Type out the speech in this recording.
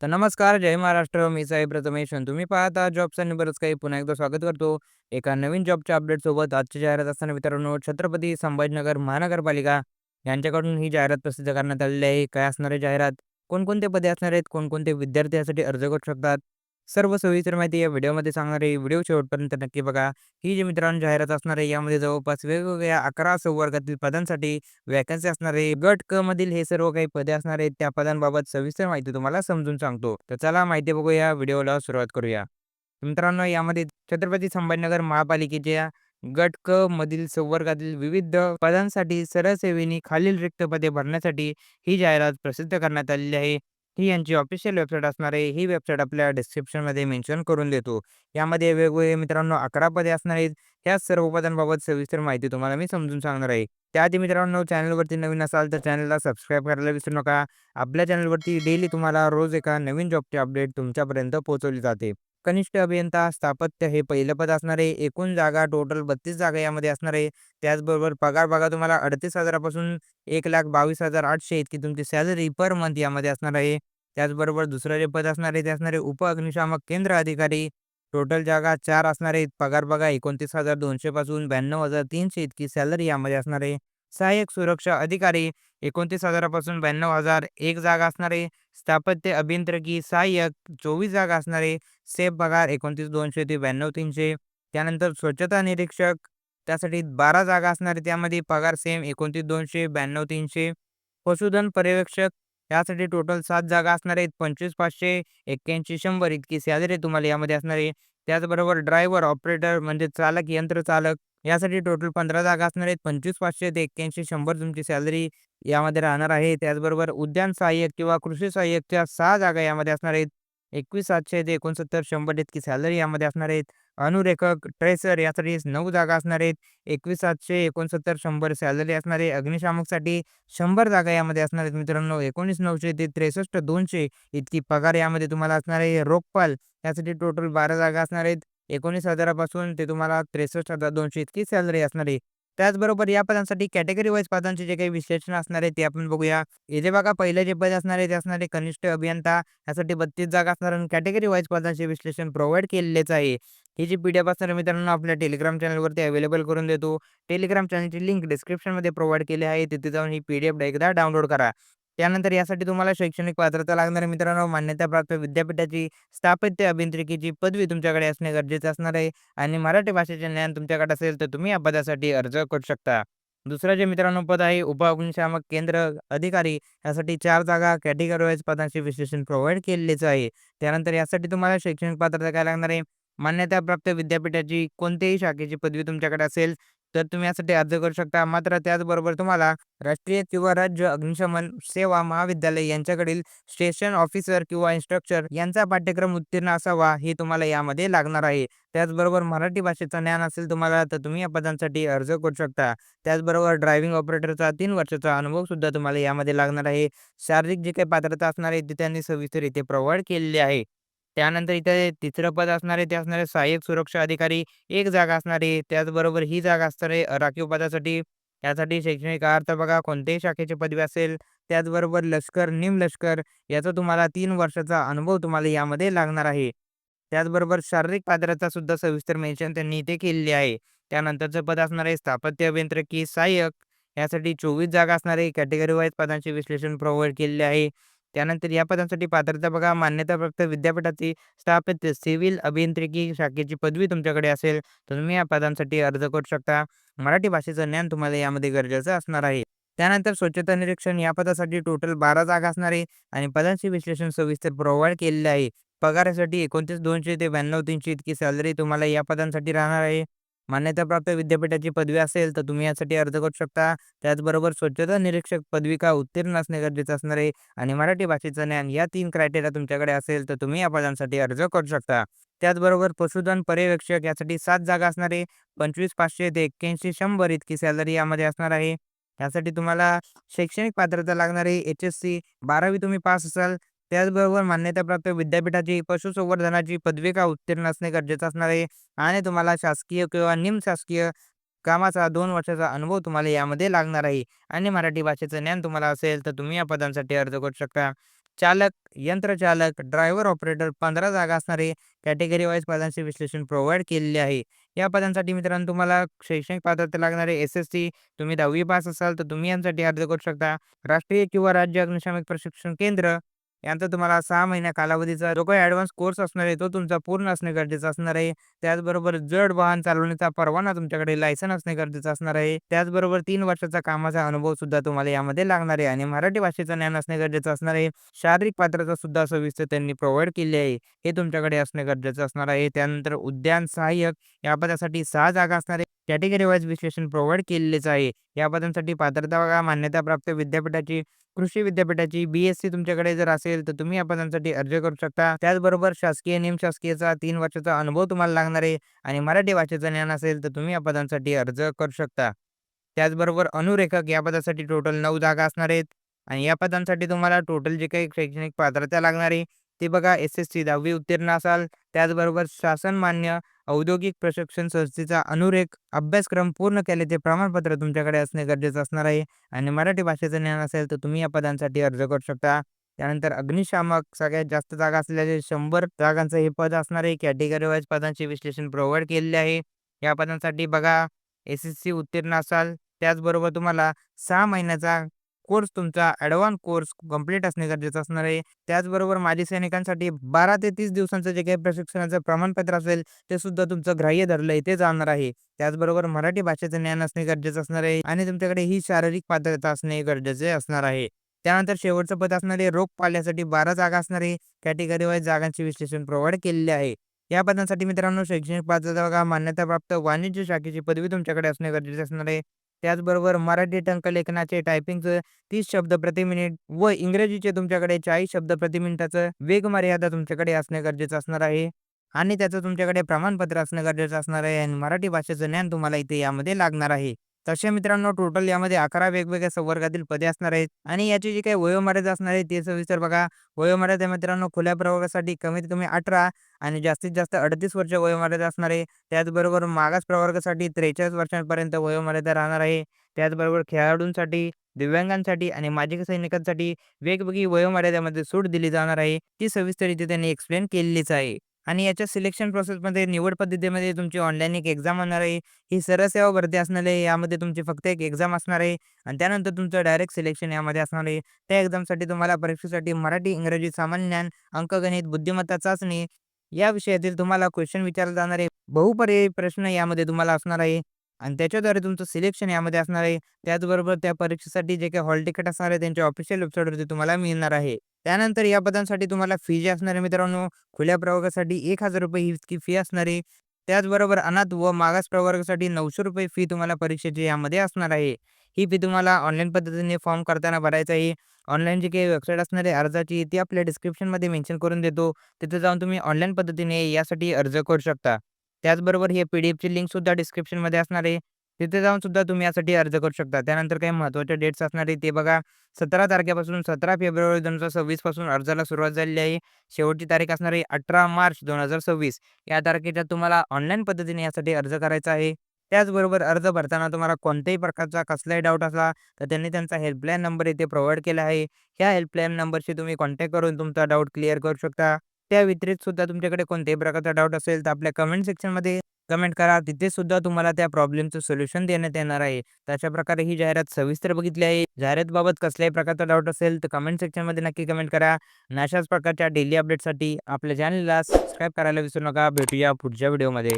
तर नमस्कार, जय महाराष्ट्र. मी साई प्रथमेश आणि तुम्ही पाहता जॉब्स आणि बरंच काही. पुन्हा एकदा स्वागत करतो एका नवीन जॉबच्या अपडेटसोबत. आजची जाहिरात असताना मित्रांनो, छत्रपती संभाजीनगर महानगरपालिका यांच्याकडून ही जाहिरात प्रसिद्ध करण्यात आलेली आहे. काय असणार आहे जाहिरात? कोणकोणते पदे असणार आहेत? कोणकोणते विद्यार्थी यासाठी अर्ज करू शकतात? सर्व सविस्तर माहिती या व्हिडिओमध्ये सांगणार आहे. व्हिडिओ शेवटपर्यंत नक्की बघा. ही जी मित्रांनो जाहिरात असणार आहे, यामध्ये जवळपास वेगवेगळ्या 11 संवर्गातील पदांसाठी व्हॅकन्सी असणार आहे. गट क मधील हे सर्व काही पदे असणार आहेत. त्या पदांबाबत सविस्तर माहिती तुम्हाला समजून सांगतो. तर चला माहिती बघूया. व्हिडिओला सुरुवात करूया. मित्रांनो, यामध्ये छत्रपती संभाजीनगर महापालिकेच्या गट क मधील संवर्गातील विविध पदांसाठी सरळ सेवेने खालील रिक्त पदे भरण्यासाठी ही जाहिरात प्रसिद्ध करण्यात आलेली आहे. ही यांची ऑफिशियल वेबसाईट असणार आहे. ही वेबसाईट आपल्या डिस्क्रिप्शनमध्ये मेन्शन करून देतो. यामध्ये वेगवेगळे मित्रांनो 11 पदे असणार आहेत. ह्या सर्व पदांबाबत सविस्तर माहिती तुम्हाला मी समजून सांगणार आहे. त्याआधी मित्रांनो, चॅनलवरती नवीन असाल तर चॅनलला सबस्क्राईब करायला विसरू नका. आपल्या चॅनलवरती डेली तुम्हाला रोज एका नवीन जॉबची अपडेट तुमच्यापर्यंत पोहोचवली जाते. कनिष्ठ अभियंता स्थापत्य हे पहिलं पद असणार आहे. एकूण जागा टोटल 32 जागा यामध्ये असणार आहे. त्याचबरोबर पगार बघा तुम्हाला 38,000 पासून 1,22,800 इतकी तुमची सॅलरी पर मंथ यामध्ये असणार आहे. त्याचबरोबर दुसरं जे पद असणार आहे ते असणार आहे उप अग्निशामक केंद्र अधिकारी. टोटल जागा 4 असणार आहेत. पगार बघा 29,200 पासून 92,300 इतकी सॅलरी यामध्ये असणार आहे. सहाय्यक सुरक्षा अधिकारी 29,000 पासून 92,000 एक जागा असणार आहे. स्थापत्य अभियांत्रिकी सहाय्यक 24 जागा असणार आहे. सेफ पगार 29,200 ते 92,300. त्यानंतर स्वच्छता निरीक्षक त्यासाठी 12 जागा असणार आहे. त्यामध्ये पगार सेम 29,200 92,300. पशुधन पर्यवेक्षक यासाठी टोटल 7 जागा असणार आहेत. 25,500 81 100 इतकी सॅलरी तुम्हाला यामध्ये असणार आहे. त्याचबरोबर ड्रायव्हर ऑपरेटर म्हणजे चालक, यंत्रचालक यासाठी टोटल 15 जागा असणार आहेत. 25,500 ते 81 100 तुमची सॅलरी यामध्ये राहणार आहे. त्याचबरोबर उद्यान सहाय्यक किंवा कृषी सहाय्यकच्या 6 जागा यामध्ये असणार आहेत. 21,700 ते 69 100 इतकी सॅलरी यामध्ये असणार आहेत. अनुरेखक, ट्रेसर यासाठी 9 जागा असणार आहेत. 21,700 69 100 सॅलरी असणार आहे. अग्निशामकसाठी 100 जागा यामध्ये असणार आहेत मित्रांनो. 19,900 ते 63,200 इतकी पगार यामध्ये तुम्हाला असणार आहे. रोखपाल यासाठी टोटल 12 जागा असणार आहेत. 19,000 पासून ते तुम्हाला 63,200 इतकी सॅलरी असणार आहे. त्याचबरोबर या पदांसाठी कॅटेगरी वाईज पदांचे जे काही विश्लेषण असणार आहे ते आपण बघूया. इथे बघा पहिलं जे पद असणार आहे ते असणार आहे कनिष्ठ अभियंता. यासाठी 32 जागा असणार आणि कॅटेगरी वाईज पदांचे विश्लेषण प्रोव्हाईड केलेलेच आहे. ही जी पी-डी-एफ असणार आहे मित्रांनो आपल्या टेलिग्राम चॅनलवरती अवेलेबल करून देतो. टेलिग्राम चॅनलची लिंक डिस्क्रिप्शनमध्ये प्रोव्हाईड केली आहे. तिथे जाऊन ही पी-डी-एफ एकदा डाउनलोड करा. त्यानंतर यासाठी तुम्हाला शैक्षणिक पात्रता लागणार आहे मित्रांनो. मान्यताप्राप्त विद्यापीठाची स्थापत्य अभियांत्रिकीची पदवी तुमच्याकडे असणे गरजेचं असणार आहे आणि मराठी भाषेचे ज्ञान तुमच्याकडे असेल तर तुम्ही या पदासाठी अर्ज करू शकता. दुसरं जे मित्रांनो पद आहे उपअग्निशामक केंद्र अधिकारी. यासाठी 4 जागा कॅटेगरी वाईज पदांचे विश्लेषण प्रोव्हाईड केलेलेच आहे. त्यानंतर यासाठी तुम्हाला शैक्षणिक पात्रता काय लागणार आहे? मान्यताप्राप्त विद्यापीठाची कोणत्याही शाखेची पदवी तुमच्याकडे असेल तर तुम्ही यासाठी अर्ज करू शकता. मात्र त्याचबरोबर तुम्हाला राष्ट्रीय किंवा राज्य अग्निशमन सेवा महाविद्यालय यांच्याकडील स्टेशन ऑफिसर किंवा इन्स्ट्रक्टर यांचा पाठ्यक्रम उत्तीर्ण असावा हे तुम्हाला यामध्ये लागणार आहे. त्याचबरोबर मराठी भाषेचं ज्ञान असेल तुम्हाला तर तुम्ही या पदांसाठी अर्ज करू शकता. त्याचबरोबर ड्रायव्हिंग ऑपरेटरचा 3 वर्षाचा अनुभव सुद्धा तुम्हाला यामध्ये लागणार आहे. शारीरिक जी काही पात्रता असणार आहे ती त्यांनी सविस्तर इथे प्रोव्हाईड केलेली आहे. त्यानंतर इथे तिसरं पद असणार आहे ते असणार आहे सहाय्यक सुरक्षा अधिकारी. एक जागा असणार आहे. त्याचबरोबर ही जागा असणार आहे राखीव पदासाठी. यासाठी शैक्षणिक अर्हता बघा कोणत्याही शाखेची पदवी असेल. त्याचबरोबर लष्कर, निमलष्कर याचा तुम्हाला 3 वर्षाचा अनुभव तुम्हाला यामध्ये लागणार आहे. त्याचबरोबर शारीरिक पात्रता सुद्धा सविस्तर मेन्शन त्यांनी इथे केलेली आहे. त्यानंतरचं पद असणार आहे स्थापत्य अभियांत्रिकी सहाय्यक. यासाठी 24 जागा असणार आहे. कॅटेगरी वाईज पदांचे विश्लेषण प्रोव्हाईड केलेले आहे. त्यानंतर या पदांसाठी पात्रता बघा मान्यताप्राप्त विद्यापीठाची स्थापत्य सिव्हिल अभियांत्रिकी शाखेची पदवी तुमच्याकडे असेल तर तुम्ही या पदांसाठी अर्ज करू शकता. मराठी भाषेचं ज्ञान तुम्हाला यामध्ये गरजेचं असणार आहे. त्यानंतर स्वच्छता निरीक्षण या पदासाठी टोटल 12 जागा असणार आहे आणि पदांचे विश्लेषण सविस्तर प्रोव्हाईड केलेले आहे. पगारासाठी 29,200 ते 92,300 इतकी सॅलरी तुम्हाला या पदांसाठी राहणार आहे. मान्यताप्राप्त विद्यापीठाची पदवी असेल तर तुम्ही यासाठी अर्ज करू शकता. त्याचबरोबर स्वच्छता निरीक्षक पदविका उत्तीर्ण असणे गरजेचं असणार आहे आणि मराठी भाषेचं ज्ञान या 3 क्रायटेरिया तुमच्याकडे असेल तर तुम्ही या पदांसाठी अर्ज करू शकता. त्याचबरोबर पशुधन पर्यवेक्षक यासाठी 7 जागा असणार आहे. 25,500 ते 81 100 इतकी सॅलरी यामध्ये असणार आहे. यासाठी तुम्हाला शैक्षणिक पात्रता लागणार आहे. एच-एस-सी 12वी तुम्ही पास असाल. त्याचबरोबर मान्यताप्राप्त विद्यापीठाची पशुसंवर्धनाची पदविका उत्तीर्ण असणे गरजेचं असणार आहे आणि तुम्हाला शासकीय किंवा निमशासकीय कामाचा 2 वर्षाचा अनुभव तुम्हाला यामध्ये लागणार आहे आणि मराठी भाषेचं ज्ञान तुम्हाला असेल तर तुम्ही या पदांसाठी अर्ज करू शकता. चालक, यंत्रचालक, ड्रायव्हर ऑपरेटर 15 जागा असणारे कॅटेगरी वाईज पदांचे विश्लेषण प्रोव्हाईड केलेले आहे. या पदांसाठी मित्रांनो तुम्हाला शैक्षणिक पात्रता लागणारे एस-एस-सी, तुम्ही 10वी पास असाल तर तुम्ही यांसाठी अर्ज करू शकता. राष्ट्रीय किंवा राज्य अग्निशामक प्रशिक्षण केंद्र यांचा तुम्हाला 6 महिन्या कालावधीचा जो काही ॲडव्हान्स कोर्स असणार आहे, तो तुमचा पूर्ण असणे गरजेचं असणार आहे. त्याचबरोबर जड वाहन चालवण्याचा परवाना तुमच्याकडे लायसन असणे गरजेचं असणार आहे. त्याचबरोबर 3 वर्षाचा कामाचा अनुभव सुद्धा तुम्हाला यामध्ये लागणार आहे आणि मराठी भाषेचं ज्ञान असणे गरजेचं असणार आहे. शारीरिक पात्रता सुद्धा सविस्तर त्यांनी प्रोव्हाईड केली आहे. हे तुमच्याकडे असणे गरजेचं असणार आहे. त्यानंतर उद्यान सहाय्यक या पदासाठी 6 जागा असणार आहे. कॅटेगरी वाईज विश्लेषण प्रोव्हाईड केलेलेच आहे. या पदांसाठी पात्रता बघा मान्यताप्राप्त विद्यापीठाची कृषी विद्यापीठाची बी-एस-सी तुमच्याकडे जर असेल तर तुम्ही या पदांसाठी अर्ज करू शकता. त्याचबरोबर शासकीय, निमशासकीयचा 3 वर्षाचा अनुभव तुम्हाला लागणार आहे आणि मराठी भाषेचं ज्ञान असेल तर तुम्ही या पदांसाठी अर्ज करू शकता. त्याचबरोबर अनुरेखक या पदासाठी टोटल 9 जागा असणार आहेत आणि या पदांसाठी तुम्हाला टोटल जे काही शैक्षणिक पात्रता लागणार आहे, ते बघा एस-एस-सी 10वी उत्तीर्ण असाल, त्याचबरोबर शासन मान्य औद्योगिक प्रशिक्षण संस्थेचा अनुरेख अभ्यासक्रम पूर्ण केले ते प्रमाणपत्र तुमच्याकडे असणे गरजेचं असणार आहे आणि मराठी भाषेचं ज्ञान असेल तर तुम्ही या पदांसाठी अर्ज करू शकता. त्यानंतर अग्निशामक सगळ्यात जास्त जागा असलेले 100 जागांचं हे पद असणार आहे. कॅटेगरी वाईज पदांचे विश्लेषण प्रोव्हाईड केलेले आहे. या पदांसाठी बघा एस-एस-सी उत्तीर्ण असाल, त्याचबरोबर तुम्हाला 6 महिन्याचा कोर्स तुमचा ॲडव्हान्स कोर्स कंप्लीट असणे गरजेचं असणार आहे. त्याचबरोबर माजी सैनिकांसाठी 12 ते 30 दिवसांचं जे काही प्रशिक्षणाचं प्रमाणपत्र असेल, ते सुद्धा तुमचं ग्राह्य धरलं इथे जाणार आहे. त्याचबरोबर मराठी भाषेचं ज्ञान असणे गरजेचं असणार आहे आणि तुमच्याकडे ही शारीरिक पात्रता असणे गरजेचे असणार आहे. त्यानंतर शेवटचं पद असणार आहे रोखपाल यासाठी 12 जागा असणार आहे. कॅटेगरी वाईज जागांचे विश्लेषण प्रोव्हाईड केलेले आहे. या पदांसाठी मित्रांनो शैक्षणिक पात्रता बघा मान्यताप्राप्त वाणिज्य शाखेची पदवी तुमच्याकडे असणे गरजेचे असणार आहे. त्याचबरोबर मराठी टंकलेखनाचे टायपिंगचं 30 शब्द प्रति मिनिट व इंग्रजीचे तुमच्याकडे 40 शब्द प्रति मिनिटाचं वेग मर्यादा तुमच्याकडे असणे गरजेचं असणार आहे आणि त्याचं तुमच्याकडे प्रमाणपत्र असणं गरजेचं असणार आहे आणि मराठी भाषेचं ज्ञान तुम्हाला इथे यामध्ये लागणार आहे. तसे मित्रांनो टोटल यामध्ये 11 वेगवेगळ्या संवर्गातील पदे असणार आहेत आणि याची जी काही वयोमर्यादा असणार आहे ते सविस्तर बघा. वयोमर्यादा मित्रांनो खुल्या प्रवर्गासाठी कमीत कमी 18 आणि जास्तीत जास्त 38 वर्ष वयोमर्यादा असणार आहे. त्याचबरोबर मागास प्रवर्गासाठी 43 वर्षांपर्यंत वयोमर्यादा राहणार आहे. त्याचबरोबर खेळाडूंसाठी, दिव्यांगांसाठी आणि माजी सैनिकांसाठी वेगवेगळी वयोमर्यादेमध्ये सूट दिली जाणार आहे. ती सविस्तर इथे त्यांनी एक्सप्लेन केलेलीच आहे. आणि याच्या सिलेक्शन प्रोसेसमध्ये निवड पद्धतीमध्ये तुमची ऑनलाईन एक एक्झाम होणार आहे. ही सरळ सेवा भरती असणार आहे. यामध्ये तुमची फक्त एक एक्झाम असणार आहे आणि त्यानंतर तुमचं डायरेक्ट सिलेक्शन यामध्ये असणार आहे. त्या एक्झामसाठी तुम्हाला परीक्षेसाठी मराठी, इंग्रजी, सामान्य ज्ञान, अंकगणित, बुद्धिमत्ता चाचणी या विषयातील तुम्हाला क्वेश्चन विचारले जाणार आहे. बहुपर्यायी प्रश्न यामध्ये तुम्हाला असणार आहे आणि त्याच्याद्वारे तुमचं सिलेक्शन यामध्ये असणार आहे. त्याचबरोबर त्या परीक्षेसाठी जे काही हॉल तिकीट असणार आहे त्यांच्या ऑफिशियल वेबसाईटवरती तुम्हाला मिळणार आहे. त्यानंतर या पदांसाठी तुम्हाला फी जी असणार आहे मित्रांनो, खुल्या प्रवर्गासाठी ₹1000 ही इतकी फी असणार आहे. त्याचबरोबर अनाथ व मागास प्रवर्गासाठी ₹900 फी तुम्हाला परीक्षेची यामध्ये असणार आहे. ही फी तुम्हाला ऑनलाईन पद्धतीने फॉर्म करताना भरायचं आहे. ऑनलाईन जी काही वेबसाईट असणार आहे अर्जाची ती आपल्या डिस्क्रिप्शनमध्ये मेन्शन करून देतो. तिथे जाऊन तुम्ही ऑनलाईन पद्धतीने यासाठी अर्ज करू शकता. त्याचबरोबर ही पी-डी-एफची लिंकसुद्धा डिस्क्रिप्शनमध्ये असणार आहे. तिथे जाऊन सुद्धा तुम्ही यासाठी अर्ज करू शकता. त्यानंतर काही महत्त्वाच्या डेट्स असणार आहे ते बघा. 17 तारखेपासून 17 फेब्रुवारी 2026 पासून अर्जाला सुरुवात झालेली आहे. शेवटची तारीख असणार आहे 18 मार्च 2026 या तारखेच्या तुम्हाला ऑनलाईन पद्धतीने यासाठी अर्ज करायचा आहे. त्याचबरोबर अर्ज भरताना तुम्हाला कोणत्याही प्रकारचा कसलाही डाऊट असला तर त्यांनी त्यांचा हेल्पलाईन नंबर इथे प्रोव्हाईड केला आहे. ह्या हेल्पलाईन नंबरशी तुम्ही कॉन्टॅक्ट करून तुमचा डाऊट क्लिअर करू शकता. त्या व्यतिरिक्त सुद्धा तुमच्याकडे कोणत्याही प्रकारचा डाऊट असेल तर आपल्या कमेंट सेक्शनमध्ये कमेंट करा. तिथे सुद्धा तुम्हाला त्या प्रॉब्लेमचं सोल्युशन देण्यात येणार आहे. तर अशा प्रकारे ही जाहिरात सविस्तर बघितली आहे. जाहिरातबाबत कसल्याही प्रकारचा डाऊट असेल तर कमेंट सेक्शनमध्ये नक्की कमेंट करा आणि अशाच प्रकारच्या डेली अपडेटसाठी आपल्या चॅनलला सबस्क्राईब करायला विसरू नका. भेटूया पुढच्या व्हिडिओमध्ये.